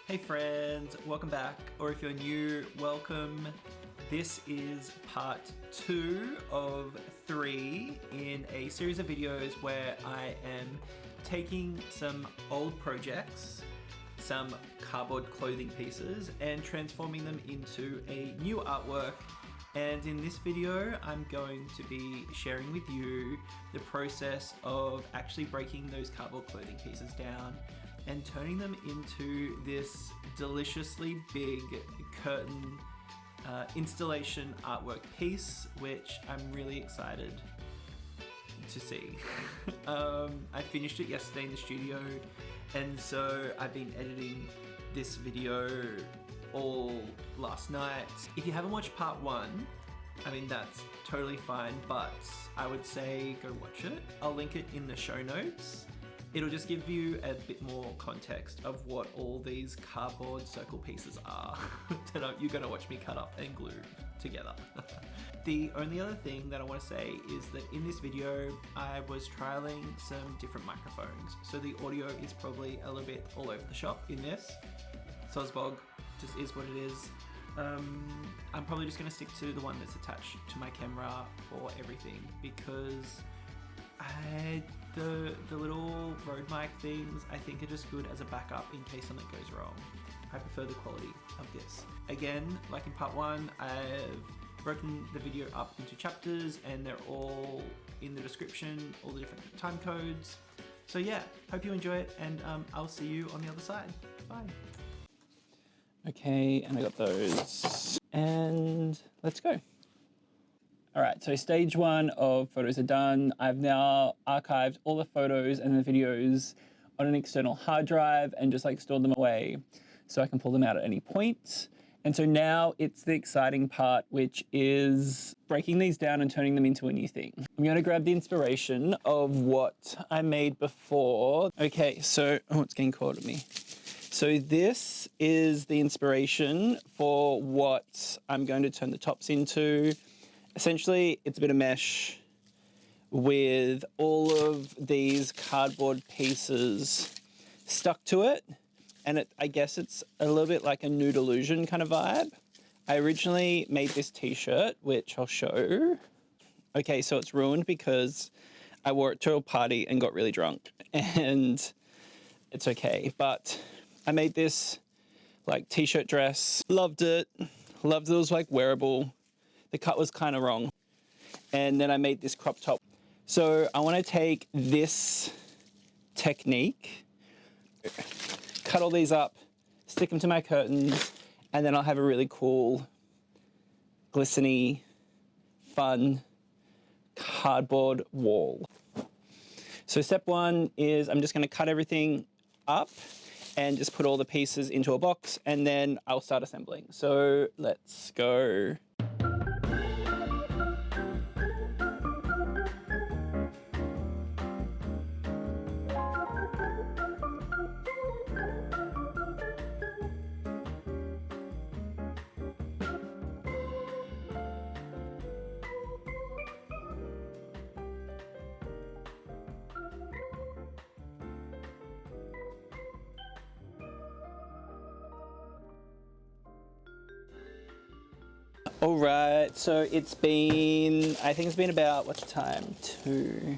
Hey friends, welcome back, or if you're new, welcome. This is part 2 of 3 in a series of videos where I am taking some old projects, some cardboard clothing pieces, and transforming them into a new artwork. And in this video, I'm going to be sharing with you the process of actually breaking those cardboard clothing pieces down and turning them into this deliciously big curtain installation artwork piece, which I'm really excited to see. I finished it yesterday in the studio, and so I've been editing this video all last night. If you haven't watched part 1, I mean, that's totally fine, but I would say go watch it. I'll link it in the show notes. It'll just give you a bit more context of what all these cardboard circle pieces are that you're gonna watch me cut up and glue together. The only other thing that I want to say is that in this video, I was trialing some different microphones. So the audio is probably a little bit all over the shop in this. Sozbog just is what it is. I'm probably just gonna stick to the one that's attached to my camera for everything because the little Rode mic things I think are just good as a backup in case something goes wrong. I prefer the quality of this. Again, like in part 1, I've broken the video up into chapters and they're all in the description, all the different time codes. So yeah, hope you enjoy it, and I'll see you on the other side. Bye. Okay, and I got those. And let's go. All right, so stage 1 of photos are done. I've now archived all the photos and the videos on an external hard drive and just like stored them away so I can pull them out at any point. And so now it's the exciting part, which is breaking these down and turning them into a new thing. I'm gonna grab the inspiration of what I made before. Okay, so, oh, it's getting caught at me. So this is the inspiration for what I'm going to turn the tops into. Essentially, it's a bit of mesh with all of these cardboard pieces stuck to it. And I guess it's a little bit like a nude illusion kind of vibe. I originally made this t-shirt, which I'll show. Okay, so it's ruined because I wore it to a party and got really drunk. And it's okay, but I made this like t-shirt dress, loved it. It was like wearable. The cut was kind of wrong. And then I made this crop top. So I want to take this technique, cut all these up, stick them to my curtains, and then I'll have a really cool, glistening, fun cardboard wall. So step 1 is I'm just going to cut everything up and just put all the pieces into a box, and then I'll start assembling. So let's go. All right, so I think it's been about, what's the time? 2.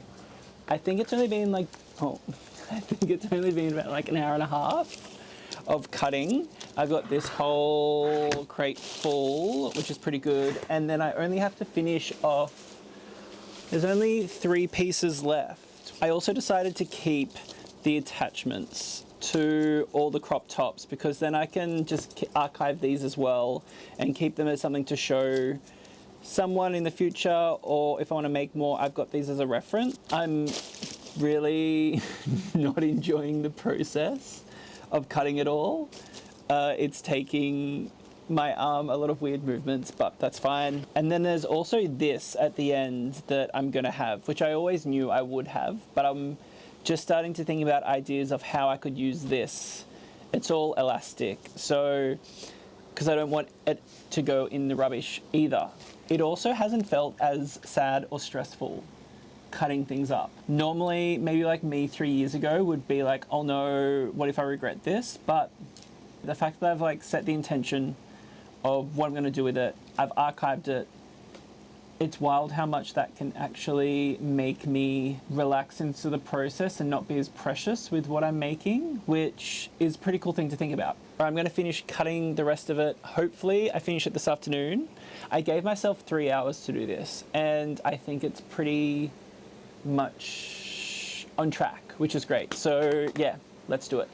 I think it's only been like, I think it's only been about like an hour and a half of cutting. I've got this whole crate full, which is pretty good. And then I only have to finish off, there's only 3 pieces left. I also decided to keep the attachments to all the crop tops because then I can just archive these as well and keep them as something to show someone in the future, or if I want to make more, I've got these as a reference. I'm really not enjoying the process of cutting it all. It's taking my arm a lot of weird movements, but that's fine. And then there's also this at the end that I'm gonna have, which I always knew I would have, but I'm just starting to think about ideas of how I could use this. It's all elastic, so, because I don't want it to go in the rubbish either. It also hasn't felt as sad or stressful cutting things up. Normally, maybe like me 3 years ago would be like, oh no, what if I regret this? But The fact that I've like set the intention of what I'm going to do with it, I've archived it. It's wild how much that can actually make me relax into the process and not be as precious with what I'm making, which is a pretty cool thing to think about. I'm going to finish cutting the rest of it. Hopefully I finish it this afternoon. I gave myself 3 hours to do this, and I think it's pretty much on track, which is great. So yeah, let's do it.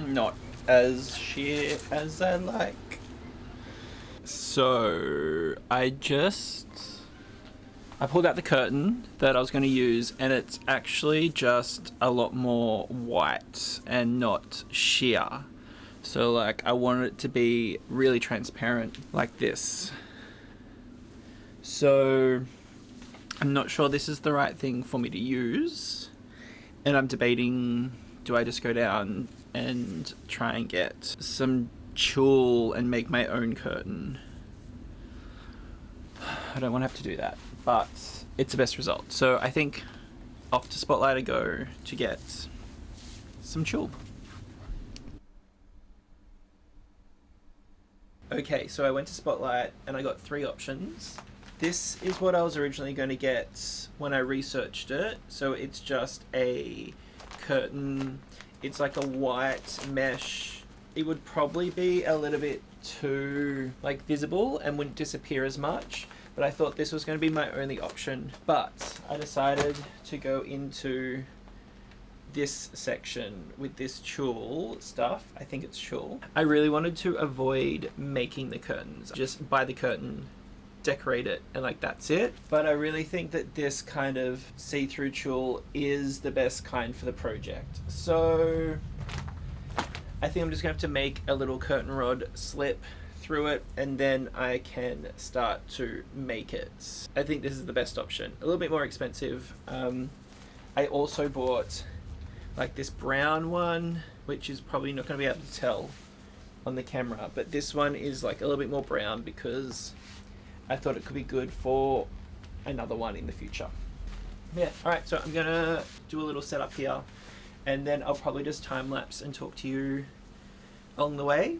Not as sheer as I like. So I pulled out the curtain that I was going to use, and it's actually just a lot more white and not sheer. So like I wanted it to be really transparent like this. So I'm not sure this is the right thing for me to use, and I'm debating, do I just go down and try and get some tulle and make my own curtain? I don't want to have to do that, but it's the best result. So I think off to Spotlight I go to get some tulle. Okay, so I went to Spotlight and I got 3 options. This is what I was originally going to get when I researched it. So it's just a curtain. It's like a white mesh. It would probably be a little bit too like visible and wouldn't disappear as much, but I thought this was going to be my only option. But I decided to go into this section with this tulle stuff. I think it's tulle. I really wanted to avoid making the curtains. Just buy the curtain, decorate it, and like that's it. But I really think that this kind of see-through tulle is the best kind for the project. So I think I'm just gonna have to make a little curtain rod slip through it, and then I can start to make it. I think this is the best option. A little bit more expensive. I also bought like this brown one, which is probably not going to be able to tell on the camera, but this one is like a little bit more brown because I thought it could be good for another one in the future. Yeah, alright, so I'm gonna do a little setup here, and then I'll probably just time lapse and talk to you along the way.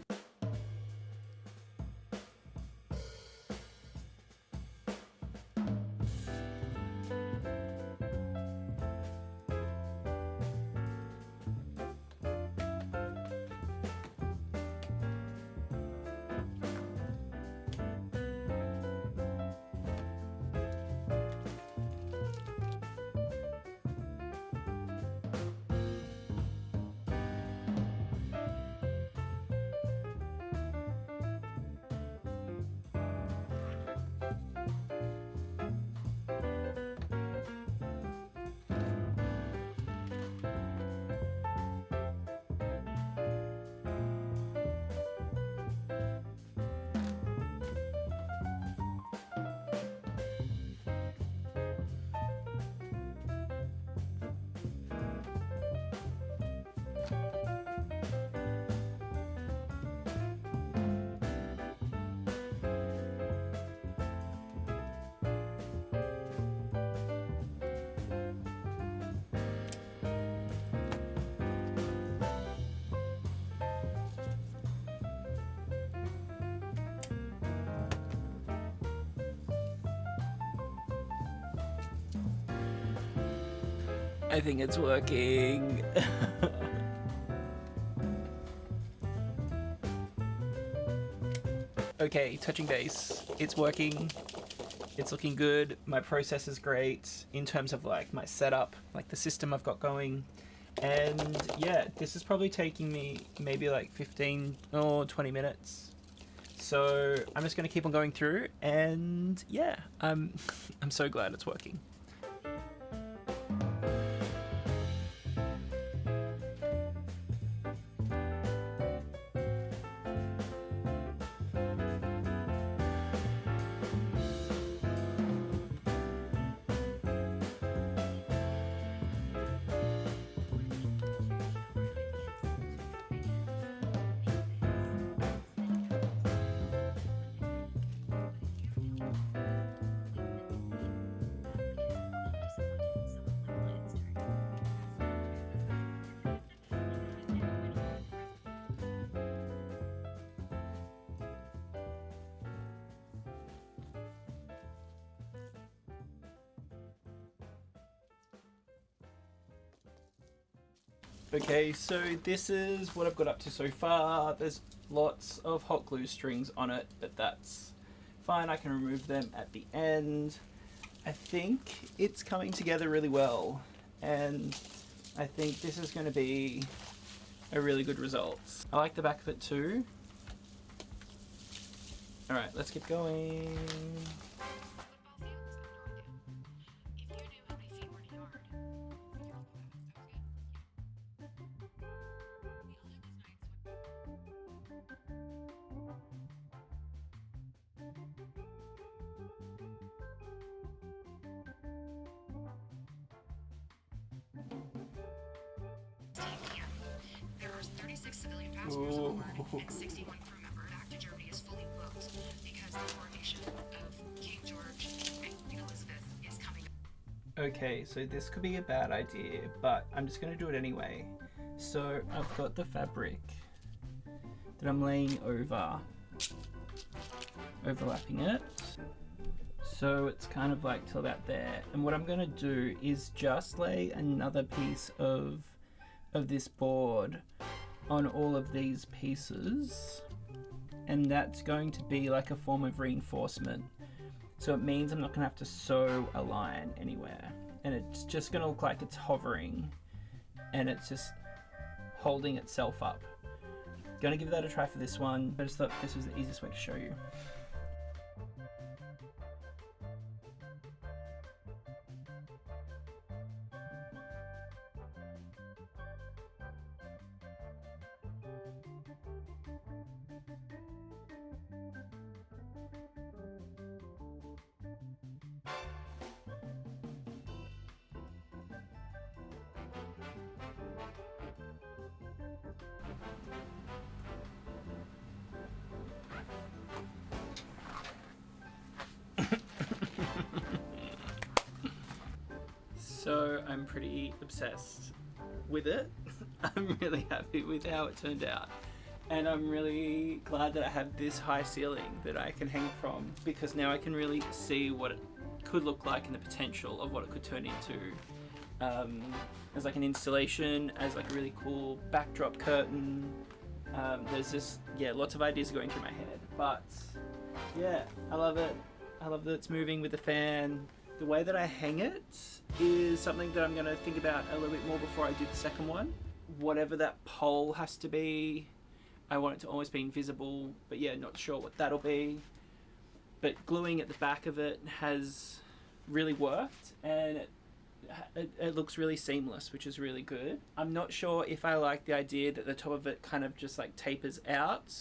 I think it's working. Okay, touching base. It's working. It's looking good. My process is great in terms of like my setup, like the system I've got going. And yeah, this is probably taking me maybe like 15 or 20 minutes. So I'm just gonna keep on going through, and yeah, I'm so glad it's working. Okay, so this is what I've got up to so far. There's lots of hot glue strings on it, but that's fine. I can remove them at the end. I think it's coming together really well, and I think this is going to be a really good result. I like the back of it too. All right, let's keep going. There are 36 civilian passengers on board, and 61 crew member back to Germany is fully booked because the coronation of King George and Queen Elizabeth is coming up. Okay, so this could be a bad idea, but I'm just going to do it anyway. So I've got the fabric that I'm laying over, overlapping it. So it's kind of like till about there. And what I'm going to do is just lay another piece of this board on all of these pieces, and that's going to be like a form of reinforcement. So it means I'm not going to have to sew a line anywhere, and it's just going to look like it's hovering and it's just holding itself up. Going to give that a try for this one. I just thought this was the easiest way to show you. So I'm pretty obsessed with it. I'm really happy with how it turned out. And I'm really glad that I have this high ceiling that I can hang from, because now I can really see what it could look like and the potential of what it could turn into as like an installation, as like a really cool backdrop curtain. There's just, yeah, lots of ideas going through my head. But yeah, I love it. I love that it's moving with the fan. The way that I hang it is something that I'm going to think about a little bit more before I do the second one. Whatever that pole has to be, I want it to almost be invisible, but yeah, not sure what that'll be. But gluing at the back of it has really worked, and it looks really seamless, which is really good. I'm not sure if I like the idea that the top of it kind of just like tapers out,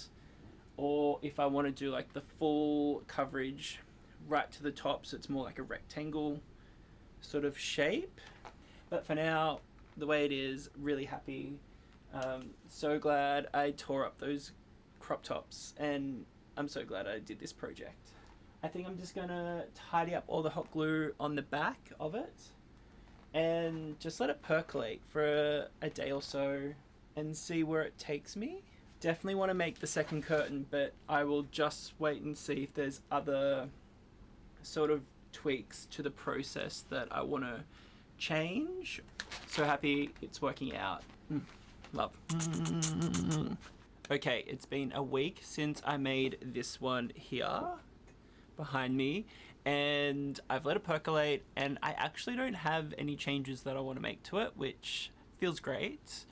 or if I want to do like the full coverage right to the top, so it's more like a rectangle sort of shape. But for now, the way it is, really happy. So glad I tore up those crop tops, and I'm so glad I did this project. I think I'm just gonna tidy up all the hot glue on the back of it and just let it percolate for a day or so and see where it takes me. Definitely want to make the second curtain, but I will just wait and see if there's other sort of tweaks to the process that I want to change. So happy it's working out. Love. Okay, it's been a week since I made this one here behind me, and I've let it percolate, and I actually don't have any changes that I want to make to it, which feels great.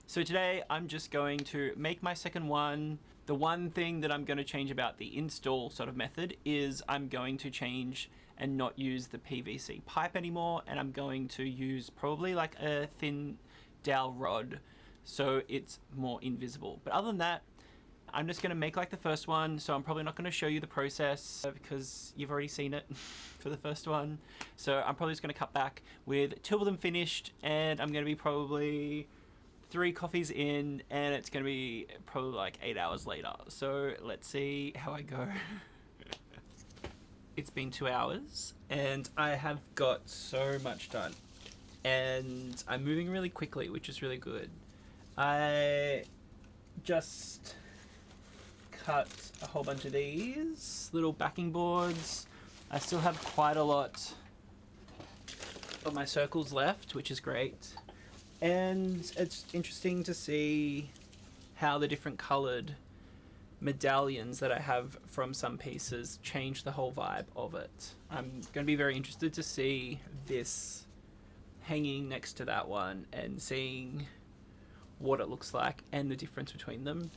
So today I'm just going to make my second one. The one thing that I'm going to change about the install sort of method is I'm going to change and not use the PVC pipe anymore, and I'm going to use probably like a thin dowel rod so it's more invisible. But other than that, I'm just going to make like the first one, so I'm probably not going to show you the process because you've already seen it for the first one. So I'm probably just going to cut back with two of them finished, and I'm going to be probably 3 coffees in, and it's going to be probably like 8 hours later. So let's see how I go. It's been 2 hours, and I have got so much done, and I'm moving really quickly, which is really good. I just cut a whole bunch of these little backing boards. I still have quite a lot of my circles left, which is great. And it's interesting to see how the different coloured medallions that I have from some pieces change the whole vibe of it. I'm going to be very interested to see this hanging next to that one and seeing what it looks like and the difference between them.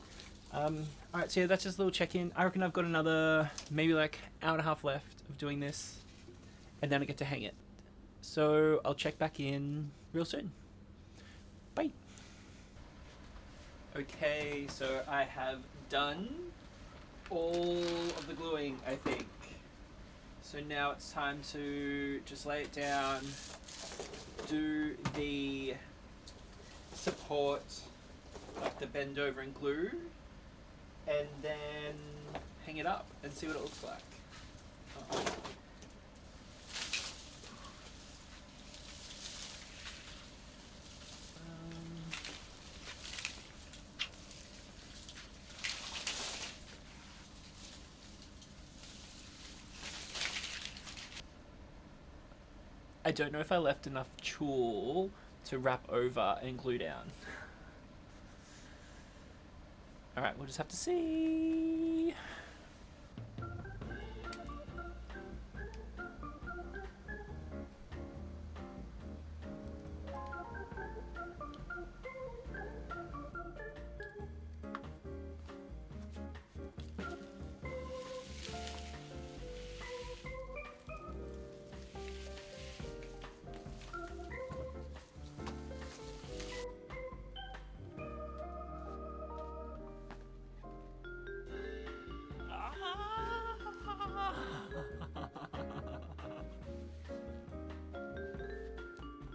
Alright, so yeah, that's just a little check-in. I reckon I've got another maybe like hour and a half left of doing this, and then I get to hang it. So I'll check back in real soon. Bye. Okay, so I have done all of the gluing, I think. So now it's time to just lay it down, do the support, like the bend over and glue, and then hang it up and see what it looks like. I don't know if I left enough tulle to wrap over and glue down. Alright, we'll just have to see.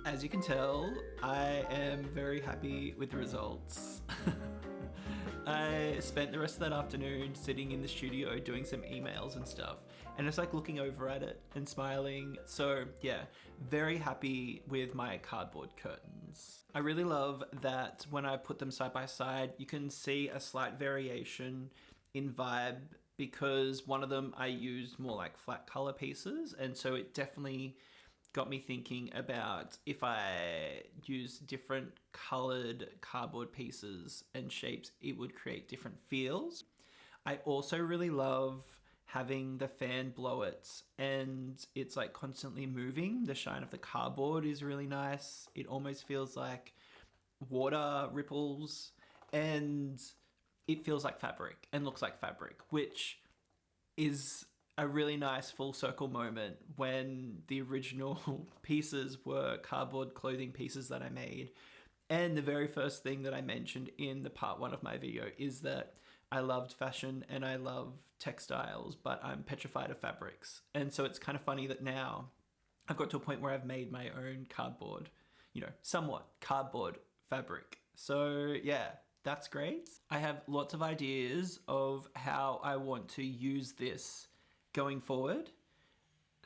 As you can tell, I am very happy with the results. I spent the rest of that afternoon sitting in the studio doing some emails and stuff, and just like looking over at it and smiling. So yeah, very happy with my cardboard curtains. I really love that when I put them side by side, you can see a slight variation in vibe, because one of them I used more like flat color pieces, and so it definitely got me thinking about if I use different colored cardboard pieces and shapes, it would create different feels. I also really love having the fan blow it, and it's like constantly moving. The shine of the cardboard is really nice. It almost feels like water ripples, and it feels like fabric and looks like fabric, which is a really nice full circle moment when the original pieces were cardboard clothing pieces that I made. And the very first thing that I mentioned in the part 1 of my video is that I loved fashion and I love textiles, but I'm petrified of fabrics. And so it's kind of funny that now I've got to a point where I've made my own cardboard, you know, somewhat cardboard fabric. So yeah, that's great. I have lots of ideas of how I want to use this going forward.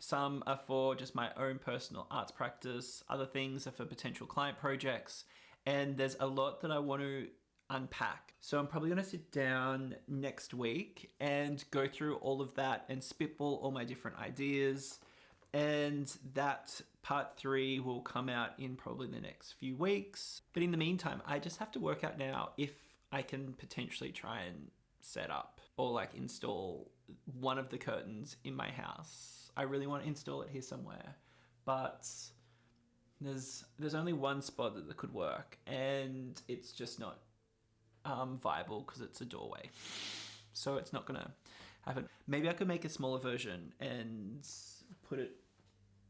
Some are for just my own personal arts practice, other things are for potential client projects, and there's a lot that I want to unpack. So I'm probably going to sit down next week and go through all of that and spitball all my different ideas, and that part 3 will come out in probably the next few weeks. But in the meantime, I just have to work out now if I can potentially try and set up or like install one of the curtains in my house. I really want to install it here somewhere, but there's only one spot that could work, and it's just not viable because it's a doorway. So it's not gonna happen. Maybe I could make a smaller version and put it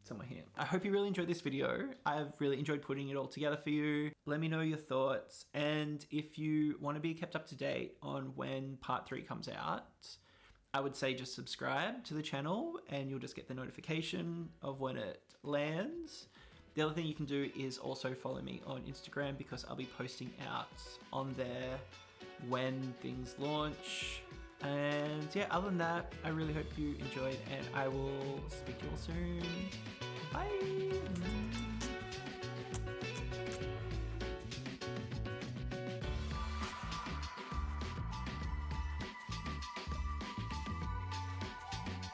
somewhere here. I hope you really enjoyed this video. I've really enjoyed putting it all together for you. Let me know your thoughts, and if you want to be kept up to date on when part 3 comes out, I would say just subscribe to the channel and you'll just get the notification of when it lands. The other thing you can do is also follow me on Instagram, because I'll be posting out on there when things launch. And yeah, other than that, I really hope you enjoyed, and I will speak to you all soon.